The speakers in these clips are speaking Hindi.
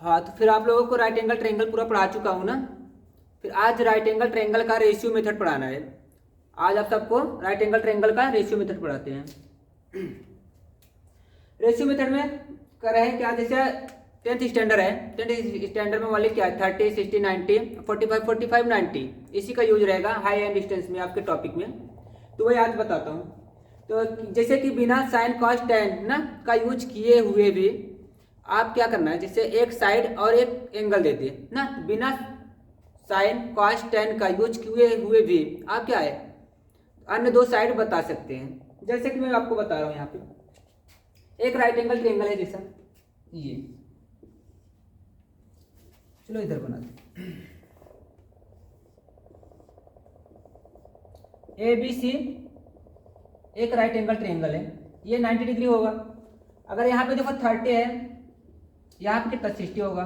हाँ, तो फिर आप लोगों को राइट एंगल ट्रायंगल पूरा पढ़ा चुका हूँ ना। फिर आज राइट एंगल ट्रायंगल का रेशियो मेथड पढ़ाना है। आज आप सबको राइट एंगल ट्रायंगल का रेशियो मेथड पढ़ाते हैं। रेशियो मेथड में कर रहे हैं क्या, जैसे 10th स्टैंडर्ड है, 10th स्टैंडर्ड में वाले क्या है 30, 60, 90, 45, 45, 90, इसी का यूज रहेगा हाई एंड डिस्टेंस में आपके टॉपिक में। तो वही आज बताता हूँ। तो जैसे कि बिना साइन कॉस टेन ना का यूज किए हुए भी आप क्या करना है, जैसे एक साइड और एक एंगल दे दिए ना, बिना साइन कॉस टेन का यूज किए हुए भी आप क्या है अन्य दो साइड बता सकते हैं। जैसे कि मैं आपको बता रहा हूँ यहाँ पे एक राइट एंगल ट्रायंगल है, जैसा ये, चलो इधर बना दो, ए बी सी एक राइट एंगल ट्रायंगल है, ये 90 डिग्री होगा। अगर यहाँ पे देखो 30 है, यहाँ पे कितना 60 होगा।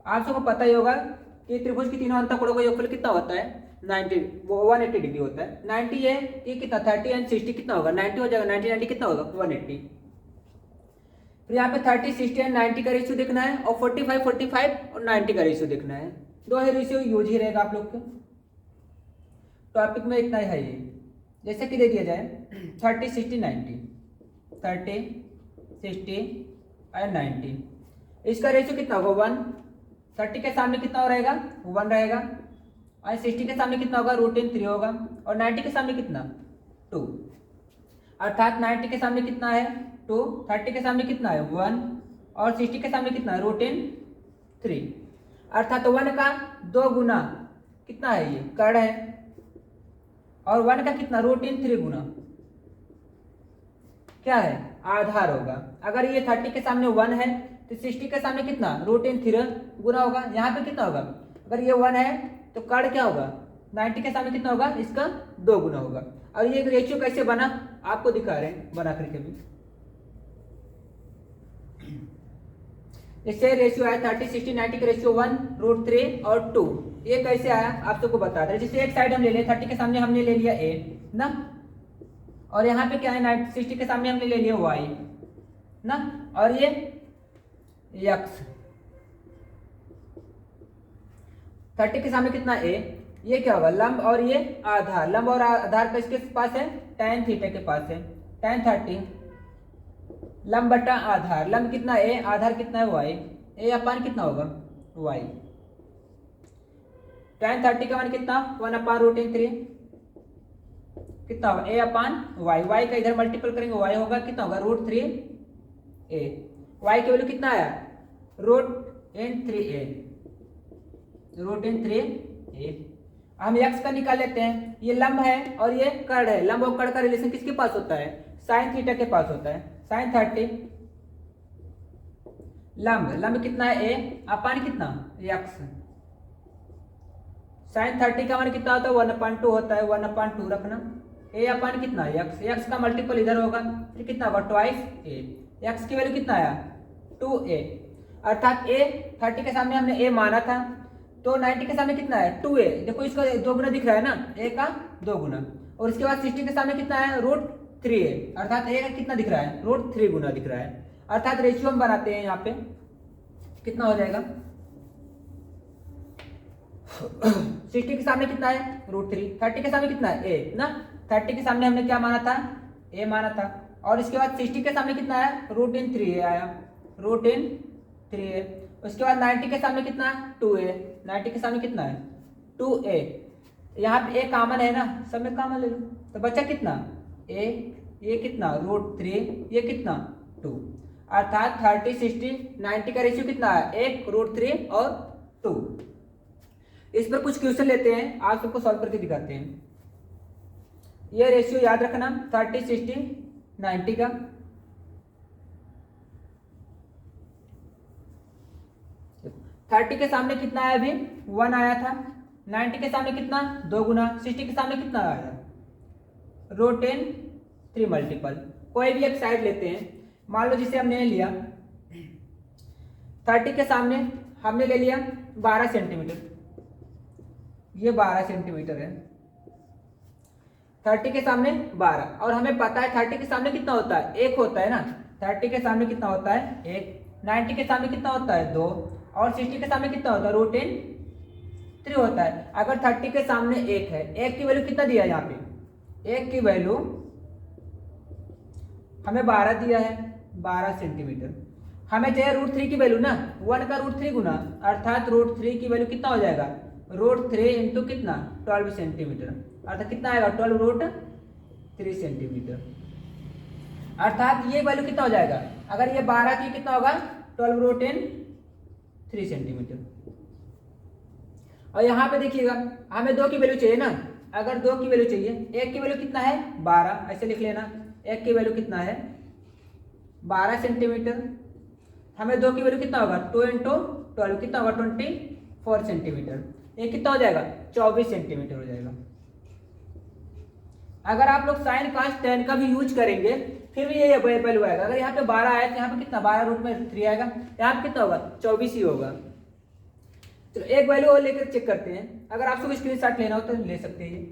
आप सबको पता ही होगा कि त्रिभुज की तीनों अंतःकोणों का योगफल कितना होता है 90, वो 180 डिग्री होता है। 90 है, ये कितना 30 एंड 60 कितना होगा 90 हो जाएगा, 90 90 कितना होगा 180। फिर यहाँ पे 30, 60 एंड 90 का रेशियो देखना है और 45, 45 और 90 का रेशियो देखना है। दो ही रेशियो यूज ही रहेगा आप लोग के टॉपिक में, इतना ही है ये। जैसे कि दे दिया जाए 30, 60, 90, 30, 60 एंड 90, इसका रेशियो कितना होगा 1। 30 के सामने कितना रहेगा 1 रहेगा, और 60 के सामने कितना होगा √3 होगा, और 90 के सामने कितना 2, अर्थात 90 के सामने कितना है 2, 30 के सामने कितना है 1, और 60 के सामने कितना है √3, अर्थात 1 का 2 गुना कितना है, ये कर्ण है, और 1 का कितना √3 गुना क्या है आधार होगा। अगर ये 30 के सामने 1 है तो 60 के सामने कितना √3 गुना होगा। यहाँ पे कितना होगा, अगर ये 1 है तो कर्ण क्या होगा 90 के सामने कितना होगा, इसका 2 गुना होगा। और ये रेशियो कैसे बना आपको दिखा रहे हैं बना करके भी। इससे रेशियो आया 30, 60, 90 का रेशियो 1, √3 और 2। ये कैसे आया आप सबको बता रहे हैं। जैसे एक साइड हम ले लें, 30 के सामने हमने ले लिया a ना, और यहाँ पे क्या है 60 के सामने हमने ले लिया y ना, और ये x, 30 के सामने कितना a, ये क्या होगा लंब और ये आधार, लंब और आधार किसके पास है tan थीटा के पास है, tan 30 लंब बटा आधार, लंब कितना a, आधार कितना है y, a अपान कितना होगा y, tan 30 का मान कितना 1/√3 कितना होगा a अपान y, y का इधर मल्टीपल करेंगे y होगा कितना होगा √3a, y की वैल्यू कितना आया √3a। हम x का निकाल लेते हैं, ये लंब है और ये कर्ण है, लंब और कर्ण का रिलेशन किसके पास होता है sin थीटा के पास होता है। sin 30 लंब कितना है a अपान कितना x, sin 30 का मान कितना होता है 1/2 होता है, 1/2 रखना, a अपान कितना x का मल्टीपल इधर होगा, फिर कितना होगा ट्वाइस a, x की वैल्यू कितना आया 2a, अर्थात a 30 के सामने हमने a माना था, तो 90 के सामने कितना है 2a, देखो इसका 2 गुना दिख रहा है ना, a का 2 गुना, और इसके बाद 60 के सामने कितना है √3a, अर्थात a का कितना दिख रहा है √3 गुना दिख रहा है। अर्थात रेशियो हम बनाते हैं यहाँ पे कितना हो जाएगा 60 के सामने कितना है √3, 30 के सामने कितना है a ना, 30 के सामने हमने क्या माना था a माना था, और इसके बाद 60 के सामने कितना है √3a आया, √3a, उसके बाद 90 के सामने कितना है 2a, 90 के सामने कितना है 2a, यहाँ पे a कॉमन है ना, सब में कॉमन ले लो, तो बचा कितना a, ये कितना √3, ये कितना 2, अर्थात 30, 60, 90 का रेशियो कितना है 1, √3 और 2। इस पर कुछ क्वेश्चन लेते हैं, आप सबको सॉल्व करके दिखाते हैं। ये रेशियो याद रखना 30, 60, 90 का। थर्टी के सामने कितना आया अभी 1 आया था, 90 के सामने कितना 2 गुना, 60 के सामने कितना आया √3 मल्टीपल। कोई भी एक साइड लेते हैं, मान लो जिसे हमने लिया 30 के सामने हमने ले लिया 12 सेंटीमीटर, ये 12 सेंटीमीटर है, 30 के सामने 12, और हमें पता है 30 के सामने कितना होता है 1 होता है ना, 30 के सामने कितना होता है 1, 90 के सामने कितना होता है 2, और 60 के सामने कितना होता है रूट इन 3 होता है। अगर 30 के सामने 1 है, 1 की वैल्यू कितना दिया है यहाँ पे, 1 की वैल्यू हमें 12 दिया है, 12 सेंटीमीटर। हमें चाहिए रूट 3 की वैल्यू ना, 1 का रूट 3 गुना, अर्थात रूट 3 की वैल्यू कितना हो जाएगा, रूट 3 इंटू कितना 12 सेंटीमीटर, अर्थात कितना आएगा 12 रूट 3 सेंटीमीटर। अर्थात ये वैल्यू कितना हो जाएगा, अगर ये 12 की कितना होगा 12 रूट इन 3 सेंटीमीटर। और यहाँ पे देखिएगा हमें 2 की वैल्यू चाहिए ना, अगर 2 की वैल्यू चाहिए, 1 की वैल्यू कितना है 12, ऐसे लिख लेना, 1 की वैल्यू कितना है 12 सेंटीमीटर। हमें 2 की वैल्यू कितना होगा 2 इंटू 12 कितना होगा 24 सेंटीमीटर, ये कितना हो जाएगा 24 सेंटीमीटर हो जाएगा। अगर आप लोग साइन कॉस टेन का भी यूज करेंगे फिर भी ये वैल्यू आएगा। अगर यहाँ पे 12 आया तो यहाँ पे कितना 12 रूट में 3 आएगा, यहाँ पे कितना होगा 24 ही होगा। चलो एक वैल्यू और लेकर चेक करते हैं, अगर आप सबको स्क्रीनशॉट लेना हो तो ले सकते हैं।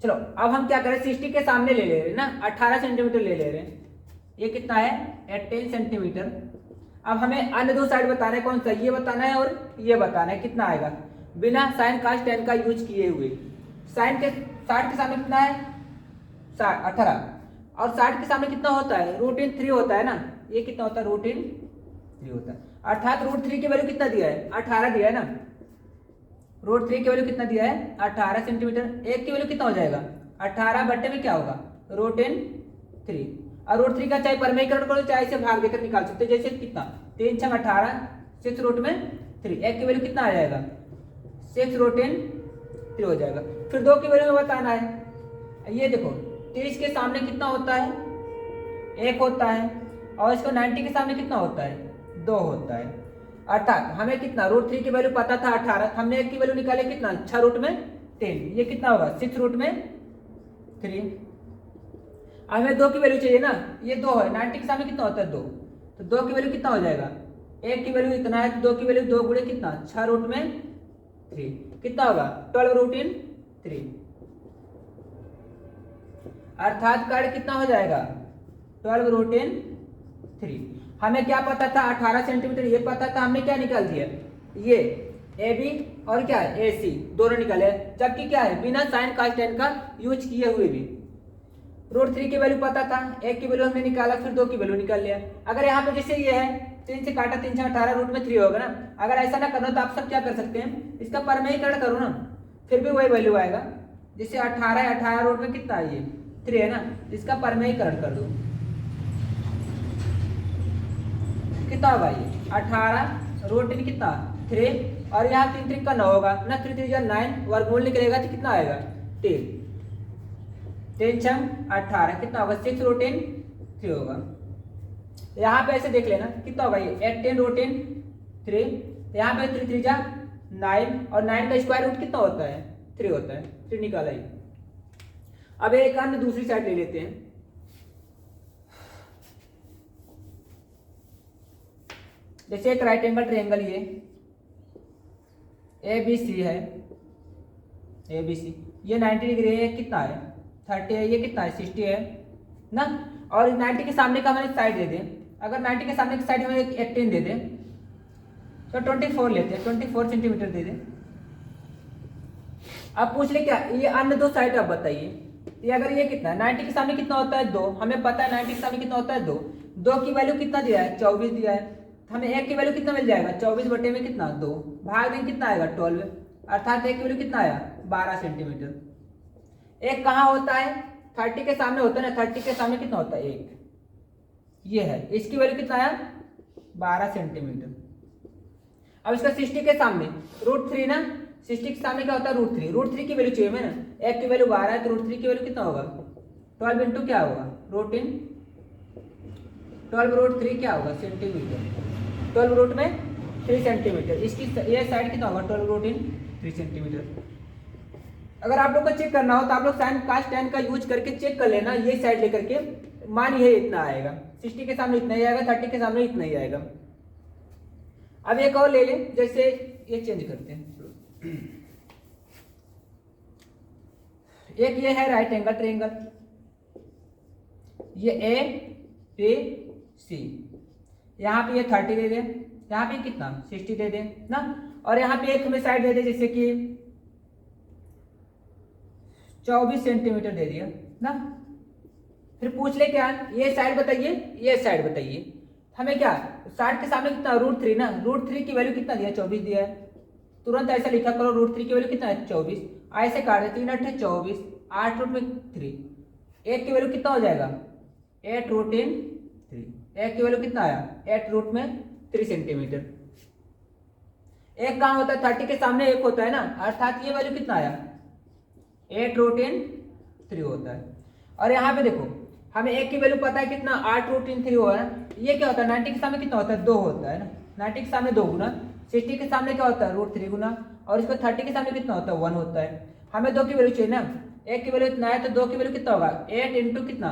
चलो अब हम क्या करें, 60 के सामने ले रहे हैं ना, 18 सेंटीमीटर ले रहे हैं, ये कितना है 10 सेंटीमीटर। अब हमें अन्य दो साइड बताना है, कौन सा, ये बताना है और ये बताना है कितना आएगा, बिना साइन कॉस टेन का यूज किए हुए। साइन के 60 के सामने कितना है 18, और 60 के सामने कितना होता है रूट इन 3 होता है ना, ये कितना होता है रूट इन 3 होता है, अर्थात रूट 3 की वैल्यू कितना दिया है 18 दिया है ना, रूट 3 की वैल्यू कितना दिया है 18 सेंटीमीटर। एक की वैल्यू कितना हो जाएगा 18 बट्टे में क्या होगा रूट इन 3, और रूट 3 का चाहे परमेयीकरण करो चाहे इसे भाग देकर निकाल सकते हैं, जैसे कितना 3 6 18, 6 रूट में 3, एक की वैल्यू कितना आ जाएगा 6 रूट इन 3 हो जाएगा। फिर 2 की वैल्यू में बताना है, ये देखो 30 के सामने कितना होता है 1 होता है, और इसको 90 के सामने कितना होता है 2 होता है, अर्थात हमें कितना रूट 3 की वैल्यू पता था 18, हमने एक की वैल्यू निकाली कितना 6 रूट में 10, ये कितना होगा 6 रूट में 3। हमें 2 की वैल्यू चाहिए ना, ये 2 है, 90 के सामने कितना होता है 2, तो 2 की वैल्यू कितना हो जाएगा, एक की वैल्यू इतना है तो 2 की वैल्यू 2 गुणे कितना 6 रूट में 3, कितना होगा 12 रूट इन 3, अर्थात कार्ड कितना हो जाएगा 12 रूट इन 3। हमें क्या पता था 18 सेंटीमीटर, ये पता था, हमने क्या निकाल दिया, ये ए बी और क्या है ए सी दोनों निकाले, जबकि क्या है बिना साइन कॉस टेन का यूज किए हुए भी। रूट 3 की वैल्यू पता था, एक की वैल्यू हमने निकाला, फिर 2 की वैल्यू निकाल लिया। अगर यहाँ पे जैसे ये है 3 से काटा 3 से 18 रूट में 3 होगा ना, अगर ऐसा ना करना तो आप सब क्या कर सकते हैं, इसका परमेयीकरण करो ना, फिर भी वही वैल्यू आएगा। जैसे 18 रूट में कितना है ये 3 है ना, इसका परमेयीकरण कर दो, कितना होगा ये 18 रूट इन कितना 3, और यहाँ 3 3 का 9 होगा ना, 3 3 या 9, वर्गमूल निकलेगा तो कितना आएगा 10, 3 6 18 कितना होगा 6 रूट इन 3 होगा। यहाँ पे ऐसे देख लेना कितना होगा ये 18 रूट इन 3, यहाँ पे 3 3 जा 9, और 9 का स्क्वायर रूट कितना होता है 3 होता है, 3 निकाला ही। अब एक अन्य दूसरी साइड ले लेते हैं, जैसे एक राइट एंगल ट्रायंगल ये ए बी सी है, ए बी सी ये 90 डिग्री है, कितना है 30 है, ये कितना है 60 है ना, और 90 के सामने का हमें साइड दे दें, अगर 90 के सामने की साइड हमें 18 दे दें तो 24 लेते हैं, 24 सेंटीमीटर दे दें। अब पूछ ले क्या ये अन्य दो साइड, अब बताइए ये अगर ये कितना 90 के सामने कितना होता है 2, हमें पता है 90 के सामने कितना होता है 2, 2 की वैल्यू कितना दिया है 24 दिया है, हमें एक की वैल्यू कितना मिल जाएगा 24 बटे में कितना 2, भाग दें कितना आएगा 12, अर्थात एक की वैल्यू कितना आया 12 सेंटीमीटर। एक कहाँ होता है 30 के सामने होता है ना, 30 के सामने कितना होता है 1, ये है, इसकी वैल्यू कितना आया 12 सेंटीमीटर। अब इसका 60 के सामने रूट 3 ना, 60 के सामने क्या होता है रूट 3, रूट 3 की वैल्यू चाहिए मैं ना, एक की वैल्यू 12 है तो रूट 3 की वैल्यू कितना होगा 12 इंटू क्या होगा रूट इन 12 रूट 3 क्या होगा सेंटीमीटर, 12 रूट में 3 सेंटीमीटर, इसकी ये साइड कितना होगा 12 रूट इन 3 सेंटीमीटर। अगर आप लोग को चेक करना हो तो आप लोग साइन कॉस टेन का यूज करके चेक कर लेना, ये साइड लेकर के मान ये इतना आएगा, 60 के सामने इतना ही आएगा, 30 के सामने इतना ही आएगा। अब एक और ले लें, जैसे ये चेंज करते हैं, एक ये है राइट एंगल ट्रायंगल, ये ए बी सी, यहाँ पे ये 30 दे दे, यहाँ पे कितना 60 दे दे ना, और यहाँ पे एक हमें साइड दे दे जैसे कि 24 सेंटीमीटर दे दिया ना। फिर पूछ ले क्या, ये साइड बताइए, ये साइड बताइए। हमें क्या, साइड के सामने कितना √3 ना, √3 की वैल्यू कितना दिया 24 दिया है। तुरंत ऐसा लिखा करो √3 की वैल्यू कितना है 24, ऐसे काट दे 3 8 है 24, 8 रूट में 3, एक की वैल्यू कितना हो जाएगा 8 रूट इन 3, एक की वैल्यू कितना आया 8 रूट में 3 सेंटीमीटर। एक कहाँ होता है 30 के सामने एक होता है ना, अर्थात ये वैल्यू कितना आया 8 रूट इन 3 होता है। और यहाँ पे देखो हमें एक की वैल्यू पता है कितना 8 रूट इन 3 हुआ है, ये क्या होता है 90 के सामने कितना होता है 2 होता है ना, 90 के सामने 2 गुना, 60 के सामने क्या होता है √3 गुना, और इसको 30 के सामने कितना होता है 1 होता है। हमें 2 की वैल्यू चाहिए ना, एक की वैल्यू इतना है तो 2 की वैल्यू कितना होगा 8 इंटू कितना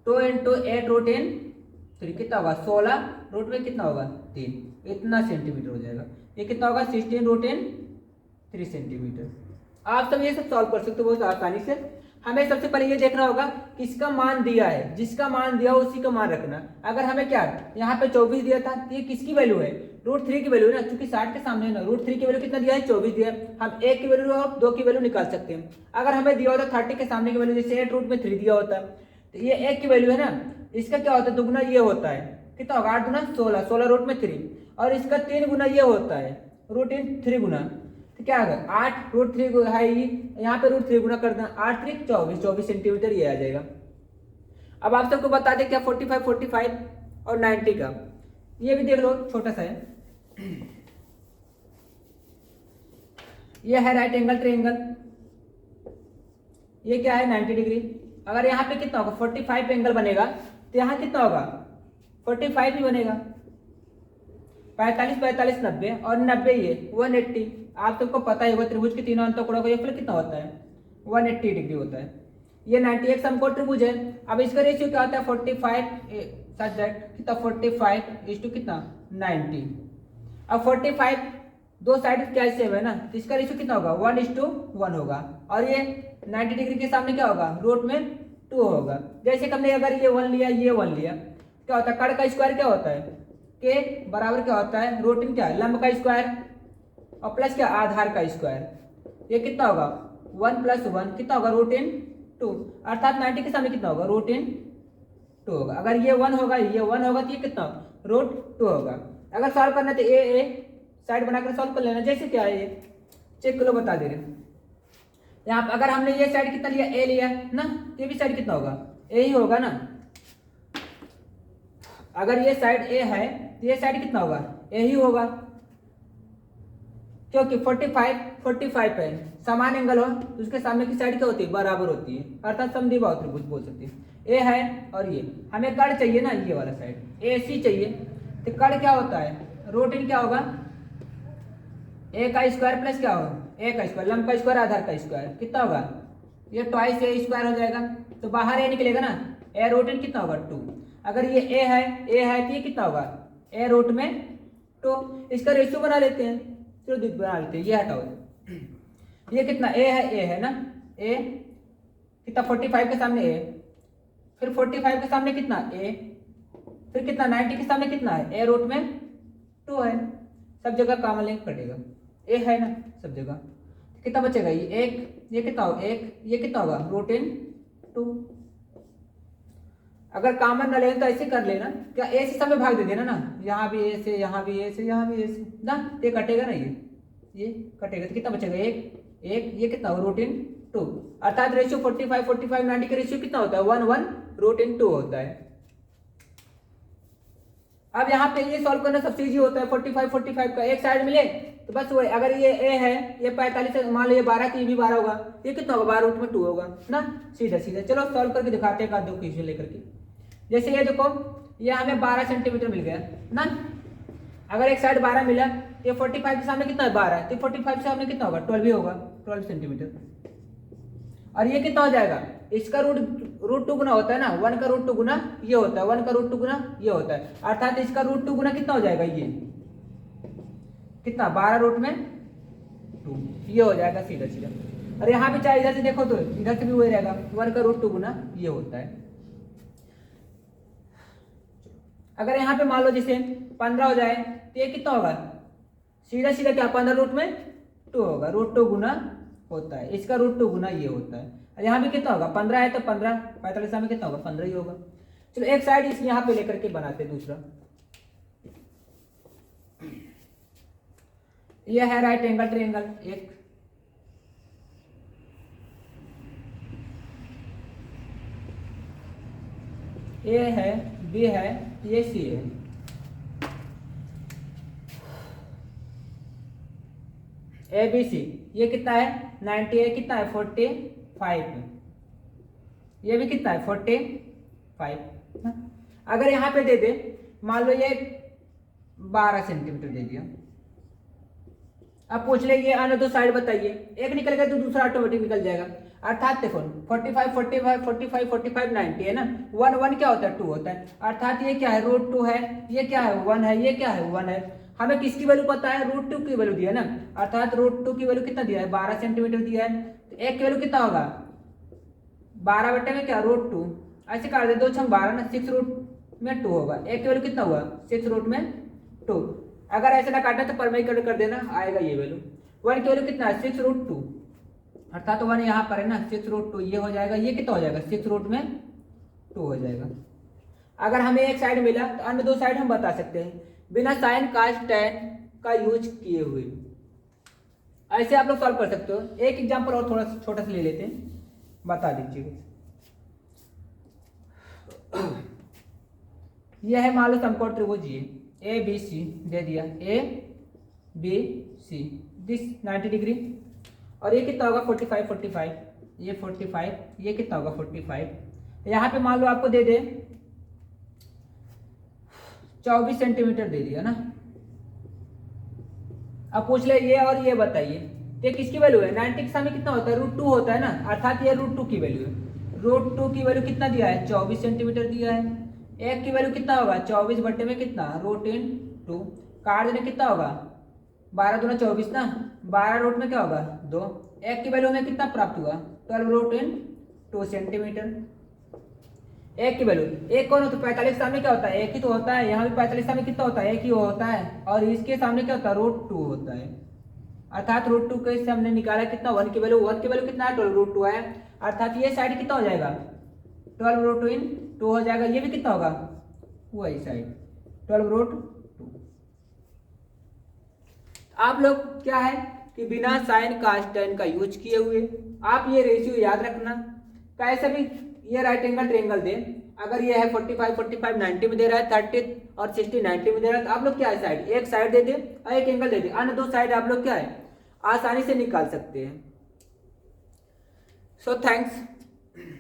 2 इंटू 8 रूट इन 3 कितना होगा 16 रूट में कितना होगा 3, इतना सेंटीमीटर हो जाएगा। ये कितना होगा 16 रूट इन 3 सेंटीमीटर। आप सब ये सब सॉल्व कर सकते हो बहुत आसानी से। हमें सबसे पहले ये देखना होगा किसका मान दिया है, जिसका मान दिया हो उसी का मान रखना। अगर हमें क्या यहाँ पे 24 दिया था तो ये किसकी वैल्यू है √3 की वैल्यू है ना, क्योंकि 60 के सामने है ना, √3 की वैल्यू कितना दिया है 24 दिया है। हम एक की वैल्यू और 2 की वैल्यू निकाल सकते हैं। अगर हमें दिया होता 30 के सामने की वैल्यू जैसे 8 रूट में 3 दिया होता है, तो ये एक की वैल्यू है ना, इसका क्या होता है दुगुना ये होता है, कितना होगा 8 गुना 16, 16 रूट में 3, और इसका 3 गुना ये होता है रूट इन 3 गुना, तो क्या होगा 8 √3 है, यहाँ पे √3 गुना कर देना 8 3 24, 24 सेंटीमीटर ये आ जाएगा। अब आप सबको बता दें क्या 45 45 और 90 का, ये भी देख लो छोटा सा है। ये है राइट एंगल ट्रायंगल, ये क्या है 90 डिग्री। अगर यहाँ पे कितना होगा 45 एंगल बनेगा तो यहाँ कितना होगा 45 ही बनेगा, 45 45 90 और 90 ये 180। आप सबको पता ही होगा त्रिभुज के तीनों अंतों कोणों का योगफल कितना होता है 180 डिग्री होता है। ये 91 समकोण त्रिभुज है। अब इसका रेशियो क्या होता है 45 सच दैट कितना 45 टू कितना 90। अब 45 दो साइड क्या सेम है ना, तो इसका रेशियो कितना होगा 1:1 होगा, और ये 90 डिग्री के सामने क्या होगा रूट में 2 होगा। जैसे कि हमने अगर ये 1 लिया ये 1 लिया, क्या होता है कड़ का स्क्वायर क्या होता है के बराबर क्या होता है रूट इन क्या है लंब का स्क्वायर और प्लस क्या आधार का स्क्वायर। ये कितना होगा 1 + 1 कितना होगा √2, अर्थात 90 के सामने कितना होगा √2 होगा। अगर ये 1 होगा ये 1 होगा तो ये कितना √2 होगा। अगर सॉल्व करना तो ए साइड बनाकर सॉल्व कर लेना। जैसे क्या है ये चेक करो बता दे रहे यहाँ पर। अगर हमने ये साइड कितना लिया ए लिया ना, ये भी साइड कितना होगा ए ही होगा ना। अगर ये साइड ए है तो ये साइड कितना होगा ए ही होगा, क्योंकि 45 है समान एंगल हो तो उसके सामने की साइड क्या होती है बराबर होती है, अर्थात समद्विबाहु त्रिभुज बोल सकते हैं। ए है और ये हमें कड़ चाहिए ना, ये वाला साइड ए सी चाहिए, तो कड़ क्या होता है रूट इन क्या होगा ए का स्क्वायर प्लस क्या होगा ए का स्क्वायर लंब का स्क्वायर आधार का स्क्वायर कितना होगा ये ट्वाइस ए स्क्वायर हो जाएगा, तो बाहर ए निकलेगा ना, ए रूट इन कितना होगा 2। अगर ये ए है तो ये कितना होगा ए रूट में 2। इसका रेशियो बना लेते हैं, चलो बना लेते हैं, ये हटाओ ये कितना ए है ना, ए कितना 45 के सामने ए, फिर 45 के सामने कितना ए, फिर कितना 90 के सामने कितना है ए रूट में 2 है, सब जगह कॉमन लेके कटेगा ए है ना सब जगह, कितना बचेगा ये 1, ये कितना होगा 1, ये कितना होगा √2। अगर कॉमन न ले तो ऐसे कर लेना, क्या ए से सब में भाग दे देना ना, यहाँ भी ए से यहाँ भी ए से यहाँ भी ए से ना, ये कटेगा ना, ये कटेगा तो कितना बचेगा 1, ये कितना होगा √2, अर्थात रेशियो 45 90 का रेशियो कितना होता है 1 √2 होता है। अब यहाँ पे ये सॉल्व करना सबसे इजी होता है 45 का एक साइड मिले तो बस वही, अगर ये ए है ये 45 है मान लो ये 12 तो ये भी 12 होगा, ये कितना होगा 12 √2 होगा ना, सीधा चलो सॉल्व करके दिखाते हैं दो क्वेश्चन लेकर के। जैसे ये देखो ये हमें 12 सेंटीमीटर मिल गया ना, अगर एक साइड 12 मिला ये 45 के सामने कितना है 12, तो 45 के सामने कितना होगा 12 ही होगा 12 सेंटीमीटर। और ये कितना हो जाएगा इसका √2 गुना होता है ना, 1 का √2 गुना ये होता है, 1 का √2 गुना ये होता है, अर्थात इसका √2 गुना कितना हो जाएगा ये कितना 12 रूट में 2 ये हो जाएगा सीधा। और यहाँ पे चाहे इधर से देखो तो इधर से भी वही रहेगा, 1 का रूट 2 गुना ये होता है। अगर यहाँ पे मान लो जैसे 15 हो जाए तो ये कितना होगा, सीधा सीधा क्या 15 रूट में 2 होगा, रूट 2 गुना होता है, इसका रूट 2 गुना ये होता है। और यहाँ भी कितना होगा 15 है तो 15 45 में कितना होगा 15 ही होगा। चलो एक साइड इस यहाँ पे लेकर के बनाते हैं दूसरा। ये है राइट एंगल ट्रायंगल एक, ए है, बी है, ये सी है। ए बी सी ये कितना है 90 है, कितना है 45, ये भी कितना है 45। अगर यहाँ पे दे दे मान लो ये 12 सेंटीमीटर दे दिया, अब पूछ ले ये अन्य दो साइड बताइए, एक निकल गया तो दूसरा ऑटोमेटिक निकल जाएगा। अर्थात देखो 45 45 45 45 90 है ना, 1 1 क्या होता है 2 होता है, अर्थात ये क्या है रूट 2 है, ये क्या है 1 है, ये क्या है 1 है। हमें किसकी वैल्यू पता है रूट 2 की वैल्यू दिया है ना, अर्थात रूट 2 की वैल्यू कितना दिया है 12 सेंटीमीटर दिया है, तो एक की वैल्यू कितना होगा 12 बटे में क्या रूट 2, ऐसे काट दे 2 6 12 ना, 6 रूट में 2 होगा, एक की वैल्यू कितना हुआ 6 रूट में 2। अगर ऐसे ना काटा तो परमेय कर देना, आएगा ये वैल्यू। 1 की वैल्यू कितना है 6 रूट 2, अर्थात 1 यहाँ पर है ना 6 रूट 2 ये हो जाएगा, ये कितना हो जाएगा 6 रूट में 2 हो जाएगा। अगर हमें एक साइड मिला तो अन्य दो साइड हम बता सकते हैं बिना साइन कास टैन का यूज किए हुए। ऐसे आप लोग सॉल्व कर सकते हो। एक एग्जांपल और थोड़ा छोटा सा ले लेते हैं, बता दीजिए। यह है मान लो समकोण त्रिभुज ए बी सी दे दिया, A B C this 90 degree, और ये कितना होगा 45 45, ये 45, ये कितना होगा 45। यहाँ पे मान लो आपको दे दे 24 सेंटीमीटर दे दिया ना, अब पूछ ले ये और ये बताइए, ये किसकी वैल्यू है 90 के सामने कितना होता है रूट 2 होता है ना, अर्थात ये रूट 2 की वैल्यू है। रूट 2 की वैल्यू कितना दिया है 24 सेंटीमीटर दिया है, एक की वैल्यू कितना होगा 24 बटे में कितना रूट इन 2, काट देने कितना होगा 12 दूना 24 ना, 12 रूट में क्या होगा 2, एक की वैल्यू में कितना प्राप्त हुआ 12 रूट इन 2 सेंटीमीटर। एक की वैल्यू एक कौन होता है 45 सामने क्या होता है एक ही तो होता है, यहाँ भी 45 सामने कितना होता है एक ही होता है, और इसके सामने क्या होता है रूट 2 होता है, अर्थात रूट 2 के से हमने निकाला कितना 1 की वैल्यू, 1 की वैल्यू कितना है 12 रूट 2 है, अर्थात ये साइड कितना हो जाएगा 12 रूट 2 इन 2 हो जाएगा, ये भी कितना होगा वही साइड 12 रूट 2। आप लोग क्या है कि बिना साइन कास टैन का यूज किए हुए आप ये रेशियो याद रखना, कैसे भी ये राइट एंगल ट्रायंगल दे, अगर ये है 45 45 90 में दे रहा है, 30 और 60 90 में दे रहा है, तो आप लोग क्या है साइड एक साइड दे दे और एक एंगल दे दे, अन्य दो साइड आप लोग क्या है आसानी से निकाल सकते हैं। So thanks.